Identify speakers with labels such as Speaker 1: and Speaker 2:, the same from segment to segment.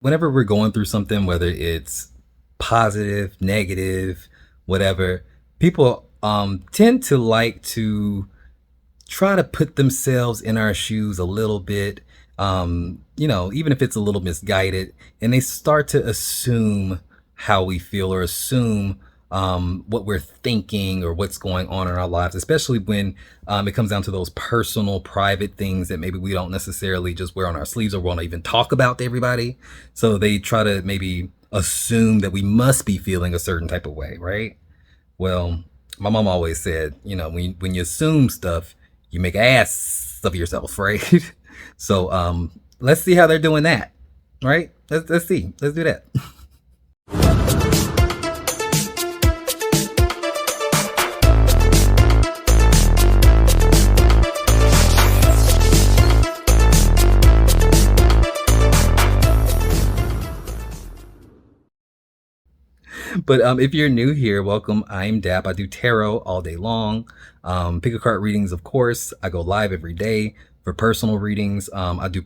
Speaker 1: whenever we're going through something, whether it's positive, negative, whatever, people tend to like to try to put themselves in our shoes a little bit, even if it's a little misguided, and they start to assume how we feel or assume what we're thinking or what's going on in our lives, especially when it comes down to those personal, private things that maybe we don't necessarily just wear on our sleeves or want to even talk about to everybody. So they try to maybe assume that we must be feeling a certain type of way, right? Well, my mom always said, when you assume stuff, you make an ass of yourself, right? So let's see how they're doing that, right? Let's see. Let's do that. But if you're new here, welcome. I'm Dap. I do tarot all day long. Pick a card readings, of course. I go live every day for personal readings. I do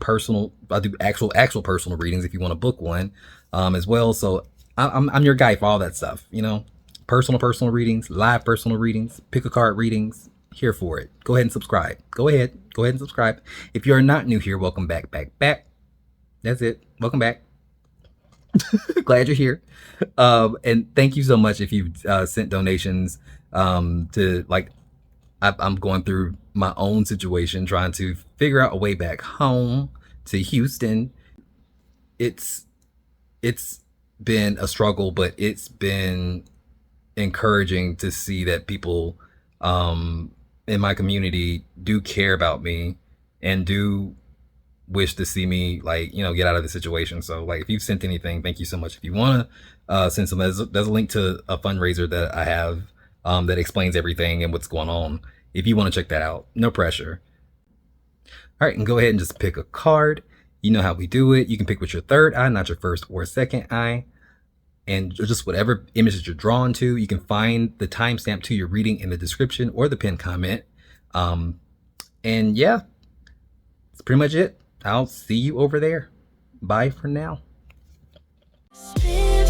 Speaker 1: actual personal readings if you want to book one as well. So I'm your guy for all that stuff. Personal readings, live personal readings, pick a card readings. Here for it. Go ahead and subscribe. Go ahead and subscribe. If you are not new here, welcome back. That's it. Welcome back. Glad you're here. And thank you so much if you've sent donations to I'm going through my own situation, trying to figure out a way back home to Houston. It's been a struggle, but it's been encouraging to see that people in my community do care about me and do wish to see me get out of the situation. So if you've sent anything, thank you so much. If you want to send some, there's a link to a fundraiser that I have that explains everything and what's going on. If you want to check that out, no pressure. All right, and go ahead and just pick a card. You know how we do it. You can pick with your third eye, not your first or second eye, and just whatever images you're drawn to. You can find the timestamp to your reading in the description or the pinned comment. And yeah, that's pretty much it. I'll see you over there. Bye for now. Spirit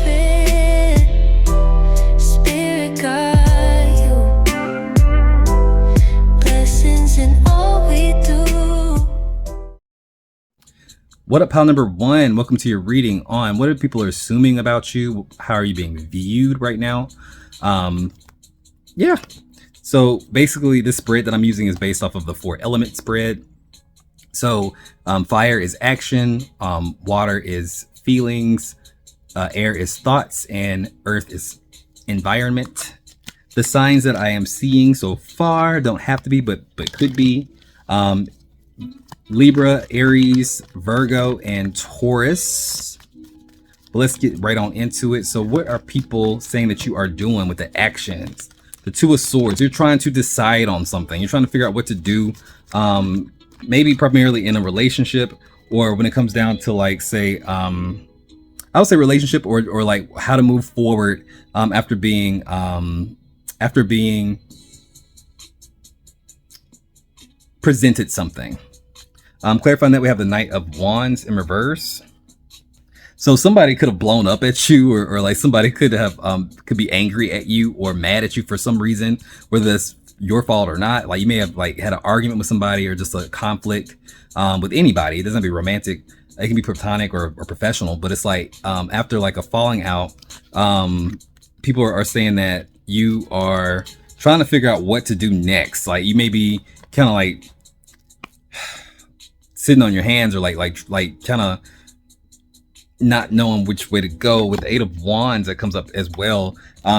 Speaker 1: guide you. Blessings in all we do. What up, pal number one? Welcome to your reading on what are people assuming about you? How are you being viewed right now? Yeah. So basically, this spread that I'm using is based off of the 4-element spread. So fire is action, water is feelings, air is thoughts, and earth is environment. The signs that I am seeing so far don't have to be, but could be Libra, Aries, Virgo, and Taurus. But let's get right on into it. So what are people saying that you are doing with the actions? The Two of Swords. You're trying to decide on something. You're trying to figure out what to do. Maybe primarily in a relationship, or when it comes down to say I would say relationship or how to move forward after being presented something. Clarifying that we have the Knight of Wands in reverse. So somebody could have blown up at you, or somebody could have could be angry at you or mad at you for some reason, whether that's your fault or not. You may have had an argument with somebody or just a conflict with anybody. It doesn't have to be romantic. It can be platonic or professional, but it's after a falling out, people are saying that you are trying to figure out what to do next. You may be kind of sitting on your hands, or kind of not knowing which way to go. With the Eight of Wands that comes up as well,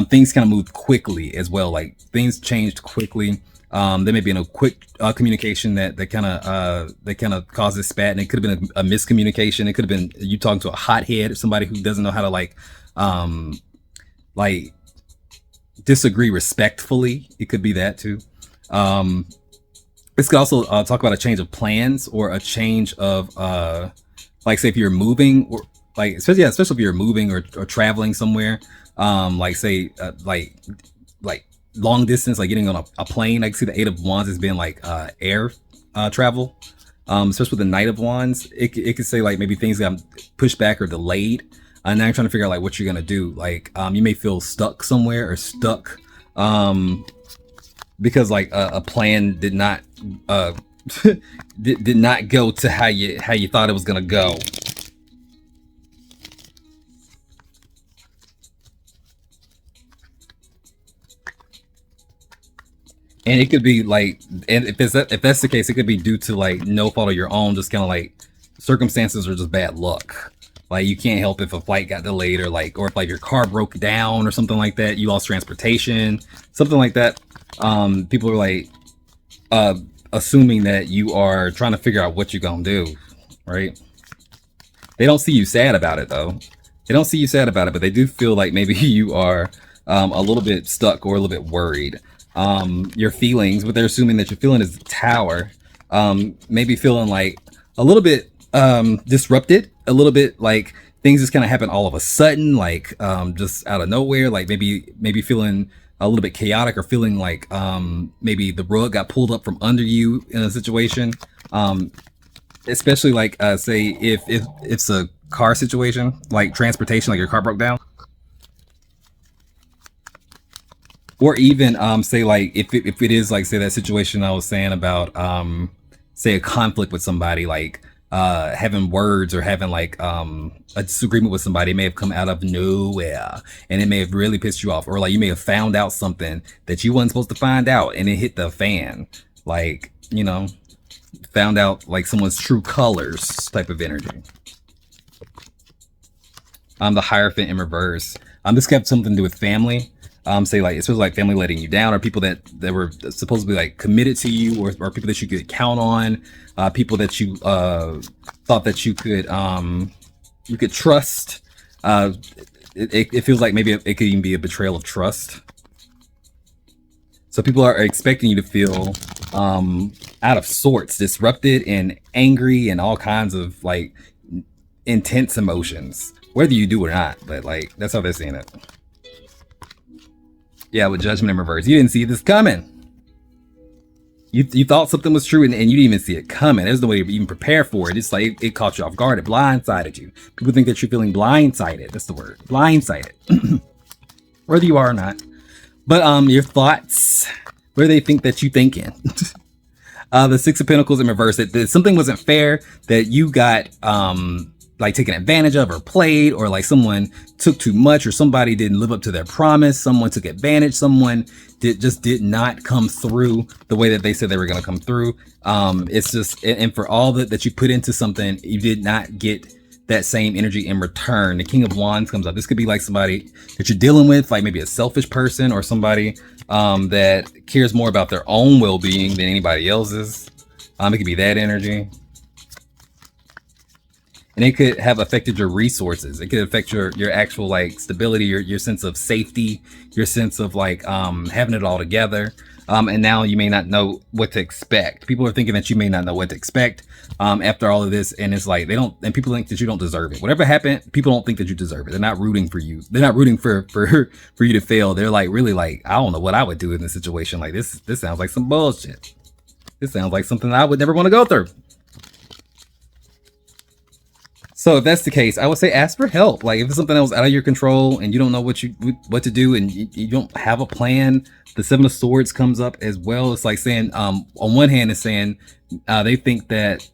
Speaker 1: things kind of move quickly as well. Things changed quickly. There may be a quick communication that kind of causes spat, and it could have been a miscommunication. It could have been you talking to a hothead or somebody who doesn't know how to disagree respectfully. It could be that too. This could also talk about a change of plans or a change of say if you're moving, or especially if you're moving or traveling somewhere, say long distance, getting on a plane. I can see the Eight of Wands as being air travel. Especially with the Knight of Wands, it could say like maybe things got pushed back or delayed. And now you're trying to figure out like what you're gonna do. Like you may feel stuck somewhere or stuck because like a plan did not did not go to how you thought it was gonna go. And it could be like, and if that's the case, it could be due to like no fault of your own, just kind of like circumstances or just bad luck. Like you can't help if a flight got delayed or if like your car broke down or something like that, you lost transportation, something like that. People are like assuming that you are trying to figure out what you're gonna do, right? They don't see you sad about it though. They don't see you sad about it, but they do feel like maybe you are a little bit stuck or a little bit worried. Your feelings, what they're assuming that you're feeling is the Tower. Maybe feeling like a little bit disrupted, a little bit like things just kind of happen all of a sudden, like just out of nowhere, like maybe feeling a little bit chaotic or feeling like maybe the rug got pulled up from under you in a situation. Especially like say if it's a car situation, like transportation, like your car broke down. Or even say like if it is like say that situation I was saying about say a conflict with somebody, like having words or having like a disagreement with somebody may have come out of nowhere and it may have really pissed you off, or like you may have found out something that you wasn't supposed to find out and it hit the fan, like, you know, found out like someone's true colors type of energy. The Hierophant in reverse. This kept something to do with family. Say like it's like family letting you down, or people that were supposed to be like committed to you, or people that you could count on, people that you thought that you could trust. It feels like maybe it could even be a betrayal of trust. So people are expecting you to feel out of sorts, disrupted and angry and all kinds of like intense emotions, whether you do or not. But like that's how they're seeing it. Yeah, with Judgment in reverse. You didn't see this coming. You thought something was true and you didn't even see it coming. There's no way to even prepare for it. It's like it caught you off guard. It blindsided you. People think that you're feeling blindsided. That's the word. Blindsided. Whether you are or not. But your thoughts, where they think that you thinking. The Six of Pentacles in reverse. That something wasn't fair, that you got like taken advantage of or played, or like someone took too much, or somebody didn't live up to their promise, someone took advantage, someone did not come through the way that they said they were going to come through. It's just, and for all that you put into something, you did not get that same energy in return. The King of Wands comes up. This could be like somebody that you're dealing with, like maybe a selfish person, or somebody that cares more about their own well-being than anybody else's. It could be that energy. And it could have affected your resources. It could affect your actual like stability, your sense of safety, your sense of like having it all together. And now you may not know what to expect. People are thinking that you may not know what to expect after all of this. And it's like and people think that you don't deserve it. Whatever happened, people don't think that you deserve it. They're not rooting for you. They're not rooting for you to fail. They're like really like, I don't know what I would do in this situation. Like this sounds like some bullshit. This sounds like something I would never want to go through. So if that's the case, I would say ask for help. Like if it's something that was out of your control and you don't know what to do and you don't have a plan, the Seven of Swords comes up as well. It's like saying, on one hand, it's saying they think that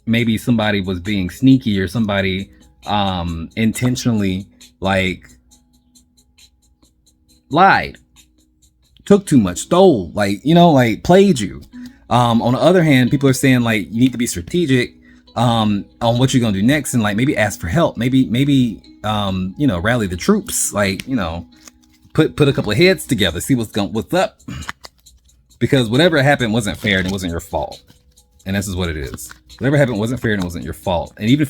Speaker 1: maybe somebody was being sneaky, or somebody intentionally like lied, took too much, stole, like, you know, like played you. On the other hand, people are saying like you need to be strategic on what you're gonna do next, and like maybe ask for help, maybe you know, rally the troops, like, you know, put a couple of heads together, see what's up, because whatever happened wasn't fair and it wasn't your fault. And this is what it is. Whatever happened wasn't fair and it wasn't your fault. And even if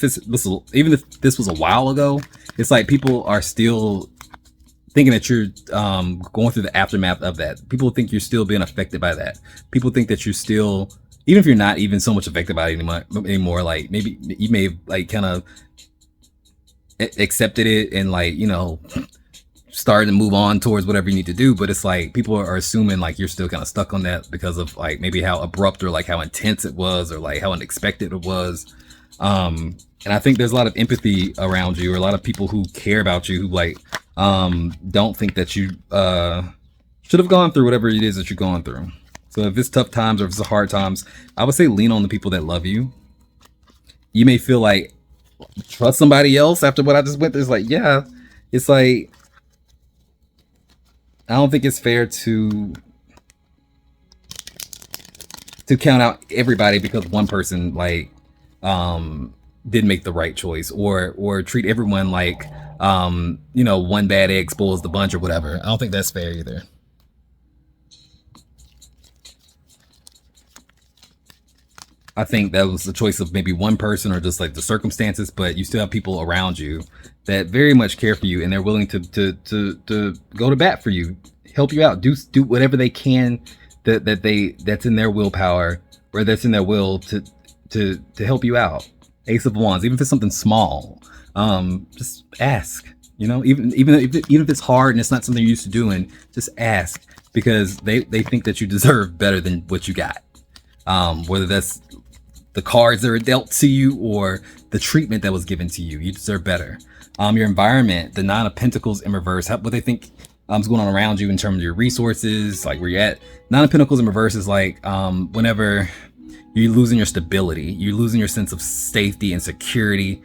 Speaker 1: this was a while ago, it's like people are still thinking that you're going through the aftermath of that. People think you're still being affected by that. People think that you're still, even if you're not even so much affected by it anymore, like maybe you may have like kind of accepted it and like, you know, starting to move on towards whatever you need to do. But it's like people are assuming like you're still kind of stuck on that because of like maybe how abrupt or like how intense it was or like how unexpected it was. And I think there's a lot of empathy around you, or a lot of people who care about you who like don't think that you should have gone through whatever it is that you're going through. So if it's tough times or if it's hard times, I would say lean on the people that love you. You may feel like trust somebody else after what I just went through. It's like, yeah, it's like, I don't think it's fair to count out everybody because one person like didn't make the right choice, or treat everyone like you know, one bad egg spoils the bunch or whatever. I don't think that's fair either. I think that was the choice of maybe one person or just like the circumstances, but you still have people around you that very much care for you and they're willing to go to bat for you, help you out, do whatever they can that's in their willpower or that's in their will to help you out. Ace of Wands, even if it's something small, just ask. You know, even if it's hard and it's not something you're used to doing, just ask, because they think that you deserve better than what you got. Whether that's the cards that are dealt to you or the treatment that was given to you, you deserve better. Your environment, the Nine of Pentacles in reverse, what they think is going on around you in terms of your resources, like where you're at. Nine of Pentacles in reverse is like whenever you're losing your stability, you're losing your sense of safety and security.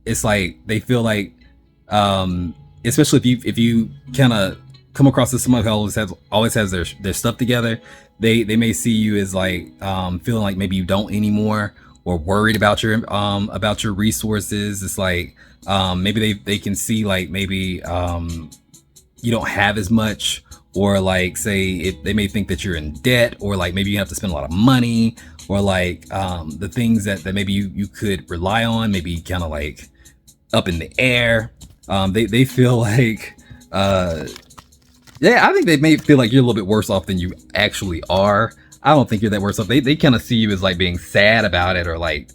Speaker 1: It's like they feel like, especially if you kind of come across as someone who always has their stuff together, they may see you as like feeling like maybe you don't anymore, or worried about your resources. It's like maybe they can see like maybe you don't have as much, or like say they may think that you're in debt, or like maybe you have to spend a lot of money, or like the things that maybe you could rely on maybe kind of like up in the air. They feel like yeah, I think they may feel like you're a little bit worse off than you actually are. I don't think you're that worse off. They kind of see you as like being sad about it, or like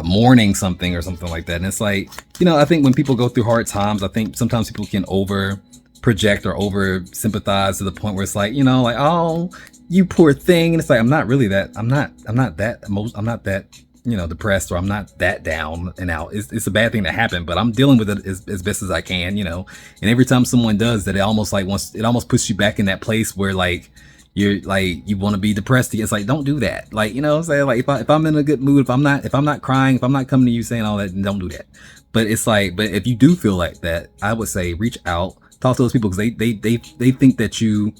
Speaker 1: mourning something or something like that. And it's like, you know, I think when people go through hard times, I think sometimes people can over project or over sympathize to the point where it's like, you know, like, oh, you poor thing. And it's like, I'm not that you know, depressed, or I'm not that down and out. It's a bad thing that happened, but I'm dealing with it as best as I can, you know. And every time someone does that, it almost puts you back in that place where like you're like, you want to be depressed. It's like, don't do that. Like, you know what I'm saying? Like if I'm in a good mood, if I'm not crying, if I'm not coming to you saying all that, don't do that. But it's like, but if you do feel like that, I would say reach out, talk to those people, because they think that you,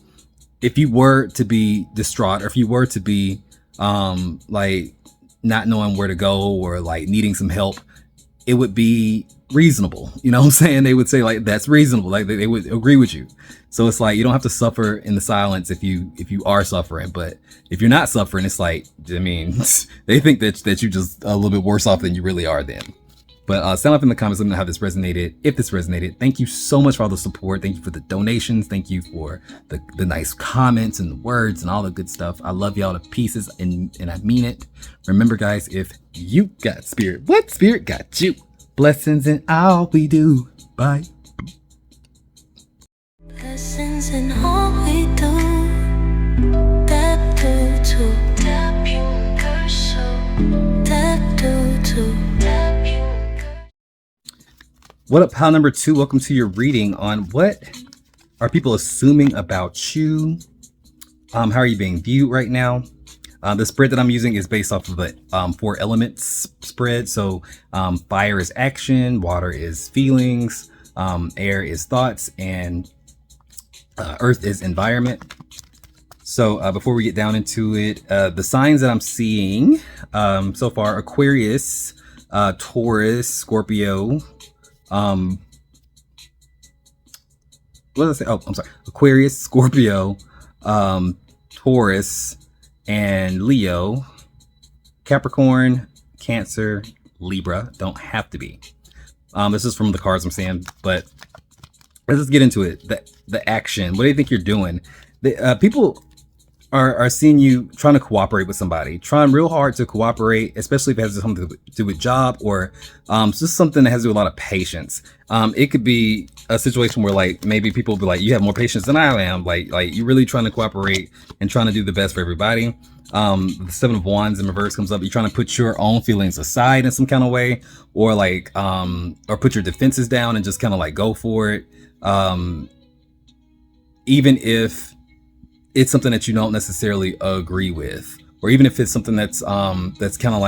Speaker 1: if you were to be distraught, or if you were to be like not knowing where to go, or like needing some help, it would be reasonable. You know what I'm saying? They would say like, that's reasonable. Like they would agree with you. So it's like, you don't have to suffer in the silence if you are suffering. But if you're not suffering, it's like, I mean, they think that you're just a little bit worse off than you really are then. But sound off in the comments, let me know how this resonated. If this resonated, thank you so much for all the support. Thank you for the donations. Thank you for the nice comments and the words and all the good stuff. I love y'all to pieces, and I mean it. Remember, guys, if you got spirit, what spirit got you? Blessings in all we do. Bye.
Speaker 2: Blessings in all we do. That do to tap universal. That do to.
Speaker 1: What up, pal number 2? Welcome to your reading on what are people assuming about you. How are you being viewed right now? The spread that I'm using is based off of the 4 elements spread. So fire is action, water is feelings, air is thoughts, and earth is environment. So before we get down into it, the signs that I'm seeing so far: Aquarius, Taurus, Scorpio. What did I say? Oh, I'm sorry. Aquarius, Scorpio, Taurus, and Leo. Capricorn, Cancer, Libra. Don't have to be. This is from the cards I'm seeing, but let's just get into it. The action. What do you think you're doing? People are seeing you trying to cooperate with somebody, trying real hard to cooperate, especially if it has something to do with job or just something that has to do with a lot of patience. It could be a situation where like maybe people will be like, you have more patience than I am. Like you're really trying to cooperate and trying to do the best for everybody. The Seven of Wands in reverse comes up. You're trying to put your own feelings aside in some kind of way, or like or put your defenses down and just kind of like go for it. Even if it's something that you don't necessarily agree with, or even if it's something that's kind of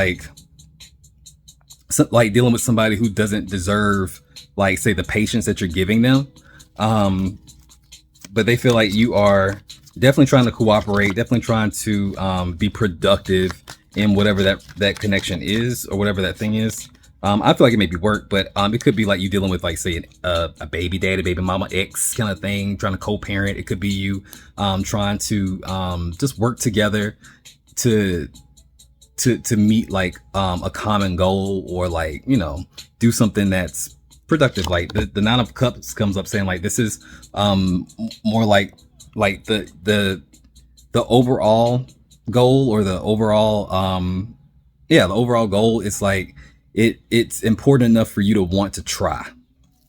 Speaker 1: like dealing with somebody who doesn't deserve, like, say, the patience that you're giving them. But they feel like you are definitely trying to cooperate, definitely trying to be productive in whatever that connection is, or whatever that thing is. I feel like it may be work, but it could be like you dealing with, like, say, a baby daddy, baby mama, ex kind of thing, trying to co-parent. It could be you trying to just work together to meet like a common goal, or like, you know, do something that's productive. Like the Nine of Cups comes up saying like this is more like the overall goal, or the overall the overall goal is like it's important enough for you to want to try,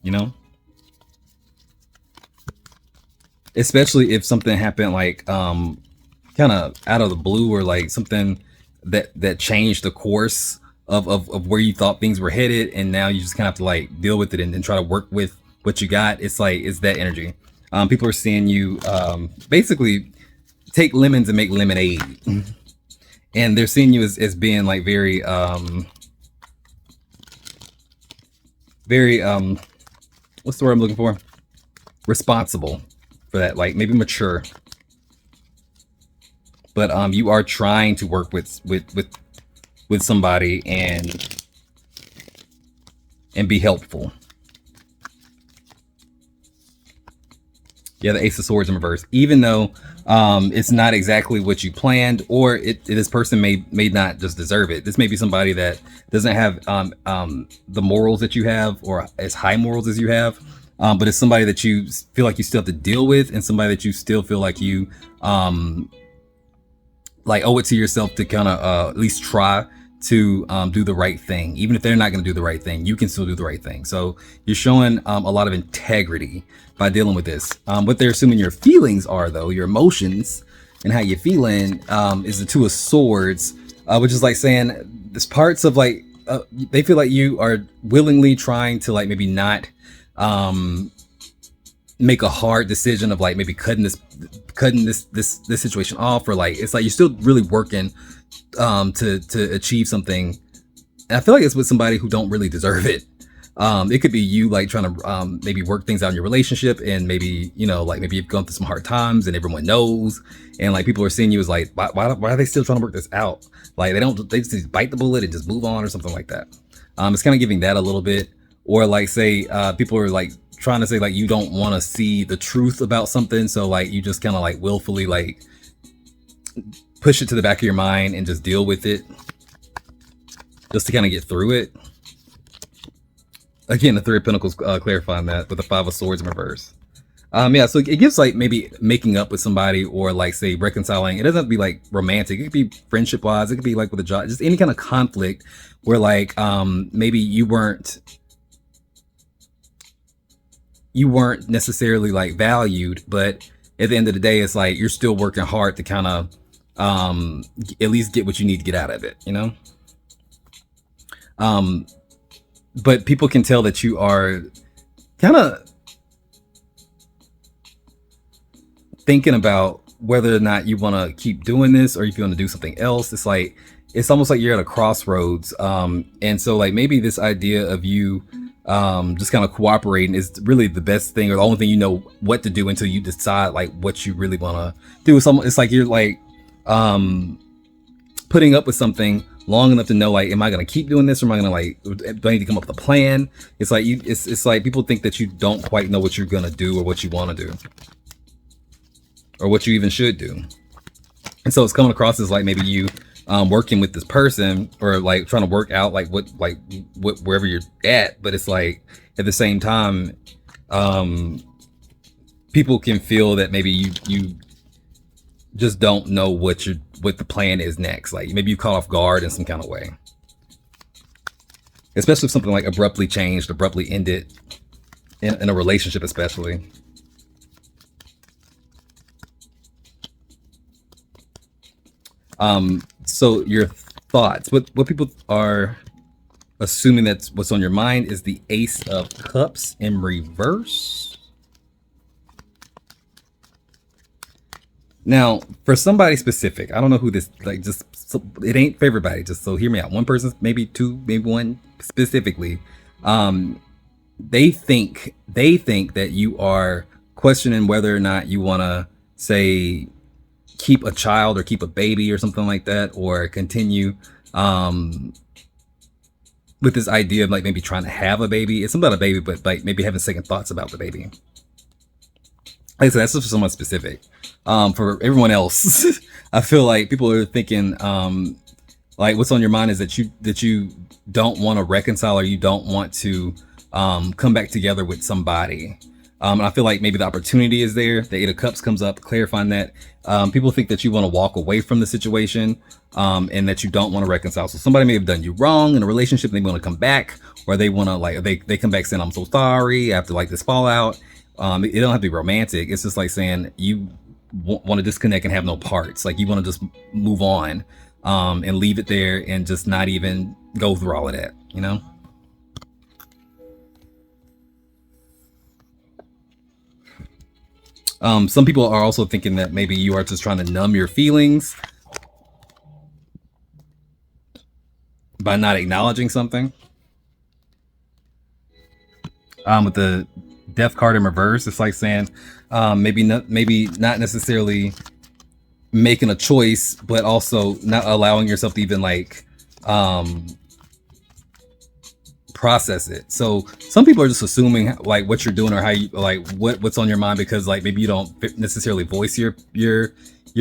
Speaker 1: you know, especially if something happened like kind of out of the blue, or like something that changed the course of where you thought things were headed, and now you just kind of have to like deal with it and try to work with what you got. It's like, it's that energy. People are seeing you basically take lemons and make lemonade. And they're seeing you as being like very what's the word I'm looking for? Responsible for that, like maybe mature. But you are trying to work with somebody and be helpful. Yeah, the Ace of Swords in reverse. Even though it's not exactly what you planned, or this person may not just deserve it. This may be somebody that doesn't have the morals that you have, or as high morals as you have. But it's somebody that you feel like you still have to deal with, and somebody that you still feel like you like owe it to yourself to kind of at least try to do the right thing. Even if they're not going to do the right thing, you can still do the right thing. So you're showing a lot of integrity by dealing with this. What they're assuming your feelings are, though, your emotions and how you're feeling, is the Two of Swords, which is like saying there's parts of like they feel like you are willingly trying to like maybe not make a hard decision of like maybe cutting this situation off, or like it's like you're still really working to achieve something. And I feel like it's with somebody who don't really deserve it. It could be you like trying to maybe work things out in your relationship, and maybe, you know, like maybe you've gone through some hard times and everyone knows, and like people are seeing you as like, why are they still trying to work this out? Like they just bite the bullet and just move on, or something like that. It's kind of giving that a little bit. Or like say people are like trying to say like you don't want to see the truth about something, so like you just kind of like willfully like push it to the back of your mind and just deal with it just to kind of get through it. Again, the Three of Pentacles clarifying that with the Five of Swords in reverse. Yeah, so it gives like maybe making up with somebody, or like say reconciling. It doesn't have to be like romantic. It could be friendship wise. It could be like with a job, just any kind of conflict where like maybe you weren't necessarily like valued, but at the end of the day, it's like you're still working hard to kind of at least get what you need to get out of it, you know? But people can tell that you are kind of thinking about whether or not you want to keep doing this, or if you want to do something else. It's like, it's almost like you're at a crossroads. And so like maybe this idea of you just kind of cooperating is really the best thing, or the only thing you know what to do until you decide like what you really want to do. It's like you're like putting up with something long enough to know like, am I going to keep doing this, or am I going to like, do I need to come up with a plan? It's like it's like people think that you don't quite know what you're going to do, or what you want to do, or what you even should do. And so it's coming across as like maybe you working with this person, or like trying to work out like what wherever you're at, but it's like at the same time people can feel that maybe you just don't know what the plan is next. Like maybe you caught off guard in some kind of way, especially if something like abruptly changed, abruptly ended in a relationship, especially. So your thoughts, what people are assuming that's what's on your mind is the Ace of Cups in reverse. Now, for somebody specific, I don't know who this, like, just, so, it ain't for everybody, just so hear me out. One person, maybe two, maybe one specifically. They think that you are questioning whether or not you want to, say, keep a child or keep a baby or something like that, or continue with this idea of like maybe trying to have a baby. It's not a baby, but like maybe having second thoughts about the baby. Like I said, that's just for someone specific. For everyone else, I feel like people are thinking like what's on your mind is that you don't want to reconcile, or you don't want to come back together with somebody. And I feel like maybe the opportunity is there. The Eight of Cups comes up, clarifying that people think that you want to walk away from the situation and that you don't want to reconcile. So somebody may have done you wrong in a relationship, and they want to come back, or they want to like they come back saying, "I'm so sorry," after like this fallout. It don't have to be romantic. It's just like saying you want to disconnect and have no parts. Like you want to just move on and leave it there and just not even go through all of that, you know? Some people are also thinking that maybe you are just trying to numb your feelings by not acknowledging something. With the Death card in reverse, it's like saying maybe not necessarily making a choice, but also not allowing yourself to even like process it. So some people are just assuming like what you're doing or how you like what's on your mind, because like maybe you don't necessarily voice your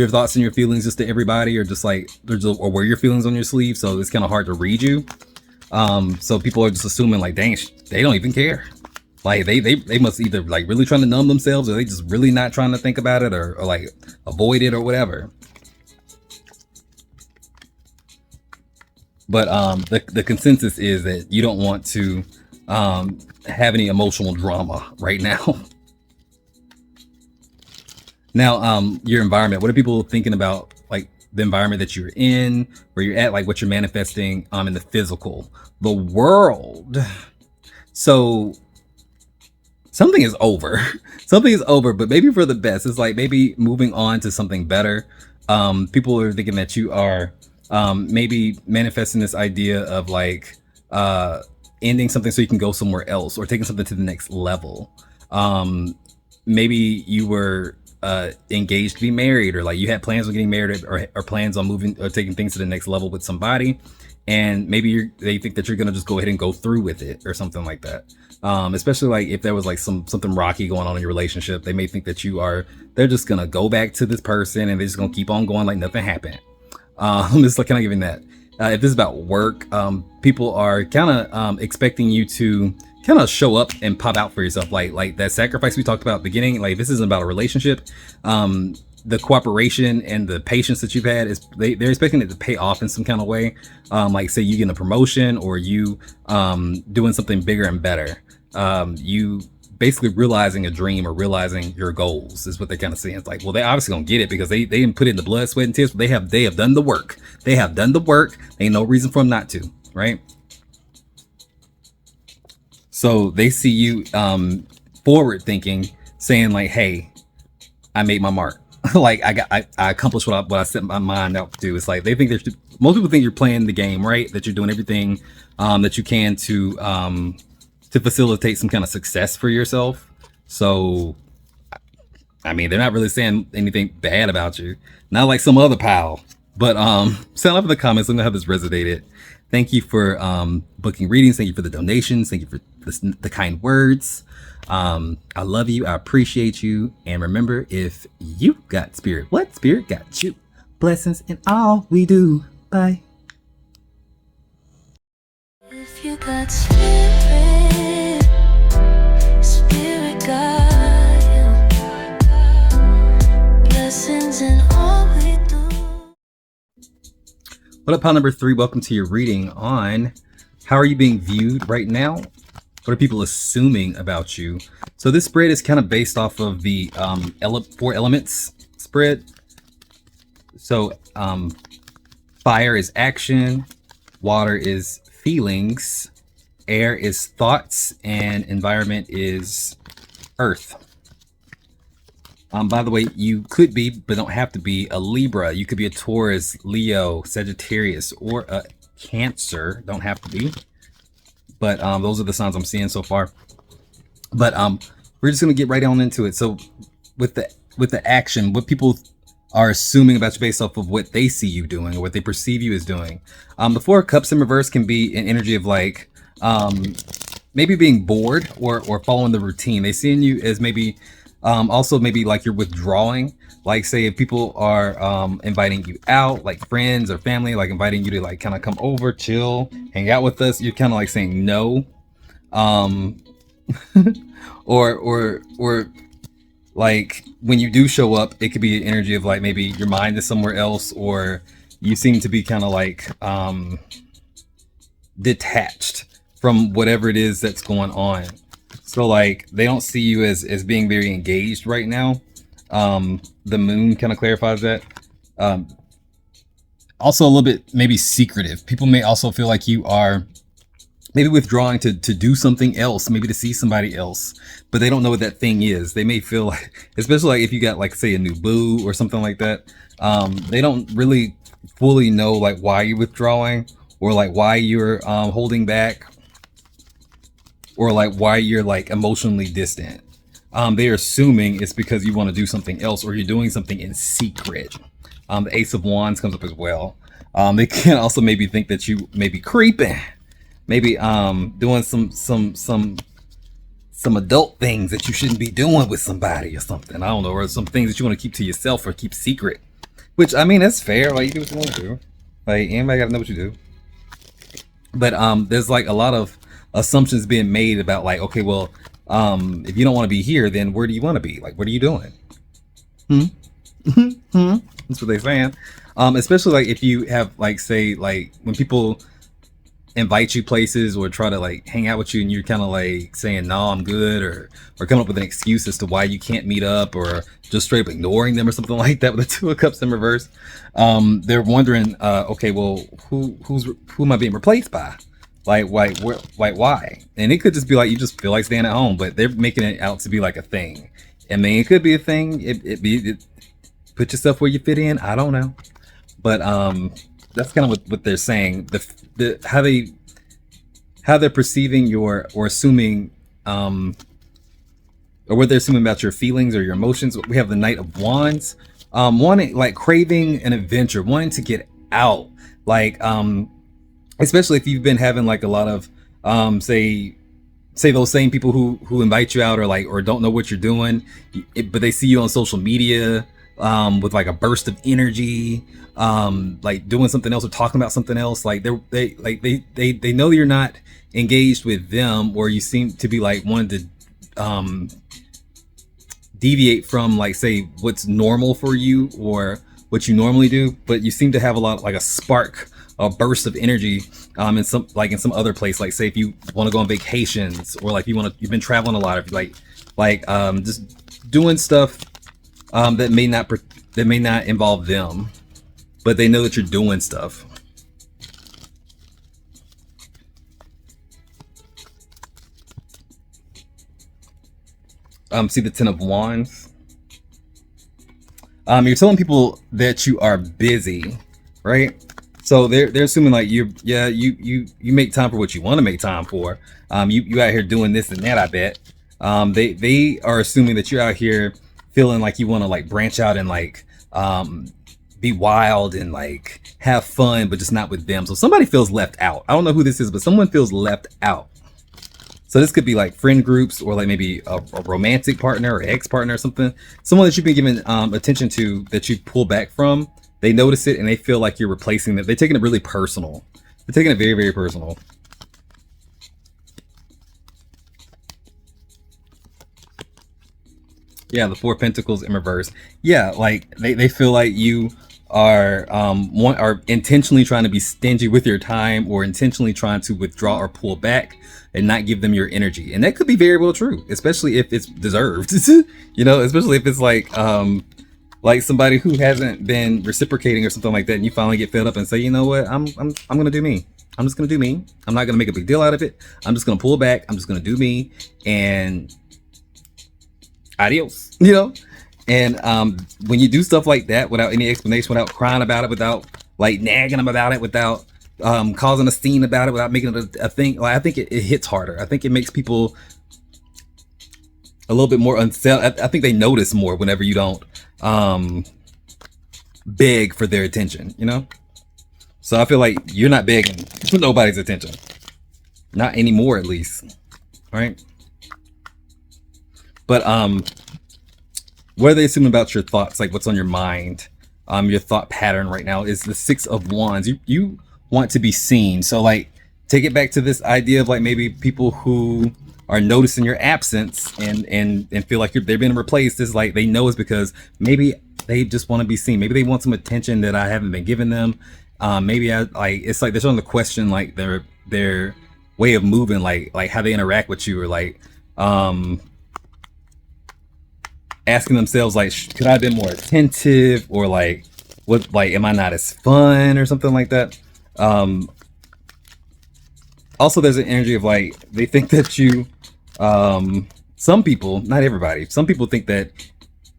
Speaker 1: thoughts and your feelings just to everybody, or just like or wear your feelings on your sleeve, so it's kind of hard to read you. So people are just assuming like, dang, they don't even care. Like they must either like really trying to numb themselves, or they just really not trying to think about it, or like avoid it or whatever. But the consensus is that you don't want to have any emotional drama right now. Now, your environment. What are people thinking about, like the environment that you're in, where you're at, like what you're manifesting in the physical, the world? So something is over. Something is over, but maybe for the best. It's like maybe moving on to something better. People are thinking that you are maybe manifesting this idea of like ending something so you can go somewhere else, or taking something to the next level. Maybe you were engaged to be married, or like you had plans on getting married, or plans on moving or taking things to the next level with somebody, and maybe they think that you're gonna just go ahead and go through with it or something like that. Especially like if there was like something rocky going on in your relationship, they may think that they're just gonna go back to this person and they're just gonna keep on going like nothing happened. It's like kind of giving that. If this is about work, people are kind of expecting you to kind of show up and pop out for yourself, like that sacrifice we talked about at the beginning. Like this isn't about a relationship. The cooperation and the patience that you've had is they're expecting it to pay off in some kind of way. Like say you getting a promotion, or you doing something bigger and better. You basically realizing a dream or realizing your goals is what they're kind of saying. It's like, well, they obviously gonna get it because they didn't put in the blood, sweat, and tears. But they have done the work. They have done the work. Ain't no reason for them not to, right? So they see you forward thinking, saying like, hey, I made my mark. Like I accomplished what I set my mind out to do. It's like they think most people think you're playing the game, right? That you're doing everything that you can to facilitate some kind of success for yourself. So, I mean, they're not really saying anything bad about you. Not like some other pal. But sound off in the comments. Let me know how this resonated. Thank you for booking readings. Thank you for the donations. Thank you for the kind words. I love you. I appreciate you. And remember, if you got spirit, what spirit got you? Blessings in all we do. Bye.
Speaker 2: If you got spirit, spirit got you. Blessings in all
Speaker 1: What up, pile number 3? Welcome to your reading on how are you being viewed right now? What are people assuming about you? So this spread is kind of based off of the 4 elements spread. So fire is action, water is feelings, air is thoughts, and environment is earth. By the way, you could be, but don't have to be, a Libra. You could be a Taurus, Leo, Sagittarius, or a Cancer. Don't have to be. But those are the signs I'm seeing so far. But we're just gonna get right on into it. So with the action, what people are assuming about you based off of what they see you doing or what they perceive you as doing. The 4 of Cups in reverse can be an energy of like maybe being bored or following the routine. They see in you as maybe also maybe like you're withdrawing. Like say if people are inviting you out, like friends or family, like inviting you to like kind of come over, chill, hang out with us, you're kind of like saying no. or like when you do show up, it could be an energy of like maybe your mind is somewhere else, or you seem to be kind of like detached from whatever it is that's going on. So like they don't see you as being very engaged right now. The moon kind of clarifies that. Also a little bit maybe secretive. People may also feel like you are maybe withdrawing to do something else, maybe to see somebody else, but they don't know what that thing is. They may feel like, especially like if you got like say a new boo or something like that, they don't really fully know like why you're withdrawing or like why you're holding back or like why you're like emotionally distant. They're assuming it's because you want to do something else or you're doing something in secret. The Ace of Wands comes up as well. They can also maybe think that you may be creeping, maybe doing some adult things that you shouldn't be doing with somebody or something. I don't know, or some things that you want to keep to yourself or keep secret. Which I mean, that's fair. Like you do what you want to do. Like anybody got to know what you do. But there's like a lot of assumptions being made about like, okay, well, if you don't want to be here, then where do you want to be? Like, what are you doing? That's what they're saying. Especially like if you have like say like when people invite you places or try to like hang out with you and you're kind of like saying no, I'm good, or coming up with an excuse as to why you can't meet up, or just straight up ignoring them or something like that with the 2 of Cups in reverse. They're wondering, okay, well, who am I being replaced by? Like why? And it could just be like you just feel like staying at home, but they're making it out to be like a thing. I mean, it could be a thing. It put yourself where you fit in. I don't know, but that's kind of what they're saying. How they're perceiving your or assuming or what they're assuming about your feelings or your emotions. We have the Knight of Wands, wanting like craving an adventure, wanting to get out, like especially if you've been having like a lot of say those same people who invite you out or don't know what you're doing, but they see you on social media with like a burst of energy, like doing something else or talking about something else. Like they know you're not engaged with them, or you seem to be like wanting to deviate from like say what's normal for you or what you normally do, but you seem to have a lot like a spark, a burst of energy in some other place. Like say if you want to go on vacations, or like you've been traveling a lot, if you like just doing stuff that may not involve them, but they know that you're doing stuff. See the 10 of Wands. You're telling people that you are busy, right? So they're assuming like you make time for what you want to make time for. You out here doing this and that, I bet. They are assuming that you're out here feeling like you want to like branch out and like be wild and like have fun, but just not with them. So somebody feels left out. I don't know who this is, but someone feels left out. So this could be like friend groups, or like maybe a romantic partner or ex-partner or something. Someone that you've been giving attention to that you pull back from. They notice it and they feel like you're replacing them. They're taking it really personal. They're taking it very, very personal. Yeah, the 4 of Pentacles in reverse. Yeah, like they feel like you are intentionally trying to be stingy with your time, or intentionally trying to withdraw or pull back and not give them your energy. And that could be very well true, especially if it's deserved. You know, especially if it's like somebody who hasn't been reciprocating or something like that, and you finally get fed up and say, you know what, I'm gonna do me. I'm just gonna do me. I'm not gonna make a big deal out of it. I'm just gonna pull back. I'm just gonna do me, and adios. You know. And when you do stuff like that without any explanation, without crying about it, without like nagging them about it, without causing a scene about it, without making it a thing, like, I think it hits harder. I think it makes people a little bit more unsettled. I think they notice more whenever you don't beg for their attention, you know? So I feel like you're not begging for nobody's attention. Not anymore, at least. Right? But what are they assuming about your thoughts? Like, what's on your mind? Your thought pattern right now is the Six of Wands. You want to be seen. So like, take it back to this idea of like maybe people who are noticing your absence and feel like they're being replaced. Is like they know it's because maybe they just want to be seen. Maybe they want some attention that I haven't been giving them. Maybe it's like they're starting to question like their way of moving, like how they interact with you, or like asking themselves like, could I have been more attentive, or like what, like am I not as fun or something like that. Also there's an energy of like they think that you some people, not everybody, some people think that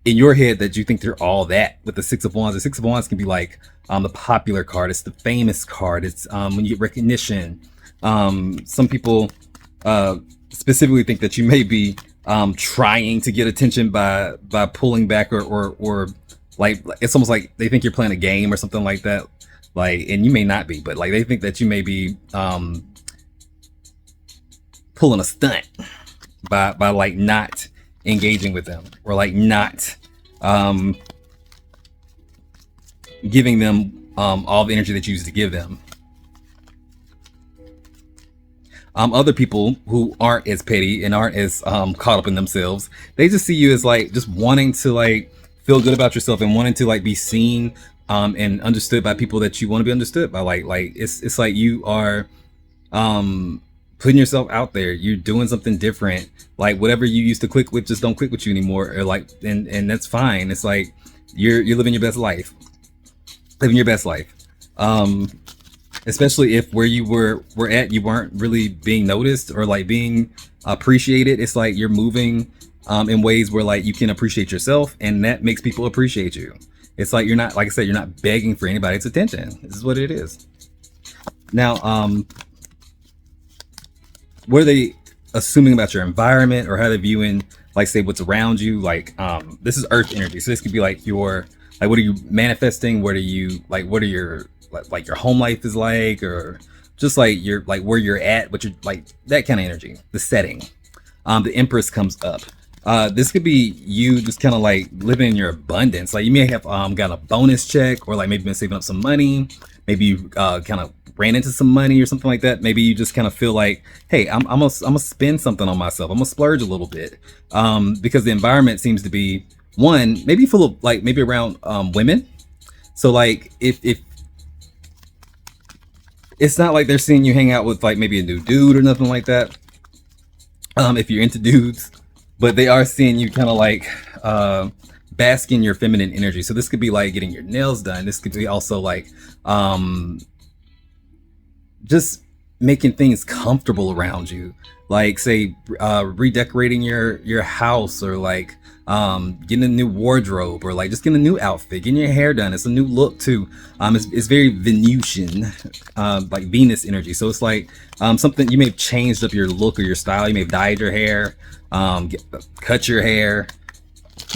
Speaker 1: in your head that you think they're all that with the Six of Wands. The Six of Wands can be like the popular card, it's the famous card, it's when you get recognition. Some people specifically think that you may be trying to get attention by pulling back, or like it's almost like they think you're playing a game or something like that, like, and you may not be, but like they think that you may be pulling a stunt by like not engaging with them, or like not giving them all the energy that you used to give them. Other people who aren't as petty and aren't as caught up in themselves, they just see you as like just wanting to like feel good about yourself and wanting to like be seen and understood by people that you want to be understood by. Like it's like you are putting yourself out there. You're doing something different. Like whatever you used to click with just don't click with you anymore, or like, and that's fine. It's like you're living your best life, living your best life. Especially if where you were at, you weren't really being noticed or like being appreciated. It's like you're moving in ways where like you can appreciate yourself, and that makes people appreciate you. It's like you're not, like I said, you're not begging for anybody's attention. This is what it is. Now, what are they assuming about your environment, or how they're viewing, like, say, what's around you? Like, this is Earth energy, so this could be like your, like, what are you manifesting? What are you like? What are your like your home life is like, or just like your, like where you're at, what you're like, that kind of energy. The setting. The Empress comes up. This could be you just kind of like living in your abundance. Like you may have got a bonus check, or like maybe been saving up some money. Maybe you kind of ran into some money or something like that. Maybe you just kind of feel like, hey, I'm gonna spend something on myself. I'm gonna splurge a little bit, because the environment seems to be one, maybe full of like, maybe around women. So like if it's not like they're seeing you hang out with like maybe a new dude or nothing like that, if you're into dudes, but they are seeing you kind of like bask in your feminine energy. So this could be like getting your nails done. This could be also like just making things comfortable around you, like say redecorating your house, or like getting a new wardrobe, or like just getting a new outfit, getting your hair done. It's a new look too. It's very Venusian, like Venus energy. So it's like something, you may have changed up your look or your style. You may have dyed your hair, cut your hair,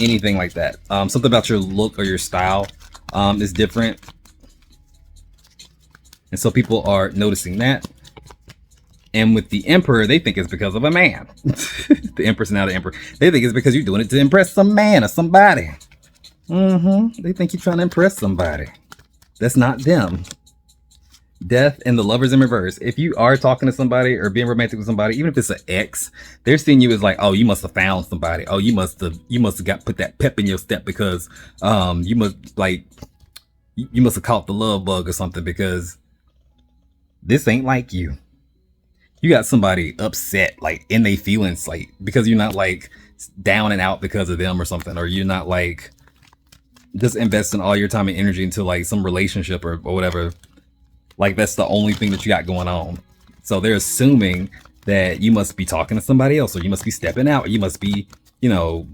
Speaker 1: anything like that. Something about your look or your style is different, and so people are noticing that. And with the Emperor, they think it's because of a man. The Empress, now the Emperor, they think it's because you're doing it to impress some man or somebody. They think you're trying to impress somebody. That's not them. Death and the Lovers in reverse. If you are talking to somebody or being romantic with somebody, even if it's an ex, they're seeing you as like, oh, you must have found somebody. Oh, you must have got put that pep in your step, because you must like You must have caught the love bug or something, because this ain't like you. You got somebody upset, like in their feelings, like because you're not like down and out because of them or something, or you're not like just investing all your time and energy into like some relationship or whatever. Like that's the only thing that you got going on. So they're assuming that you must be talking to somebody else, or you must be stepping out, or you must be, you know,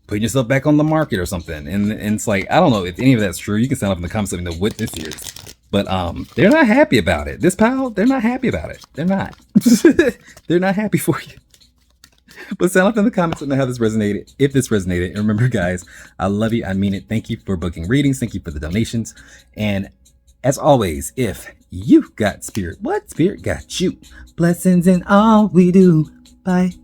Speaker 1: putting yourself back on the market or something. And it's like, I don't know if any of that's true. You can sound up in the comments, let me know what this is. But they're not happy about it. This pal, they're not happy about it. They're not. They're not happy for you. But sound off in the comments, let me know how this resonated, if this resonated. And remember, guys, I love you. I mean it. Thank you for booking readings. Thank you for the donations. And as always, if you got spirit, what spirit got you? Blessings in all we do. Bye.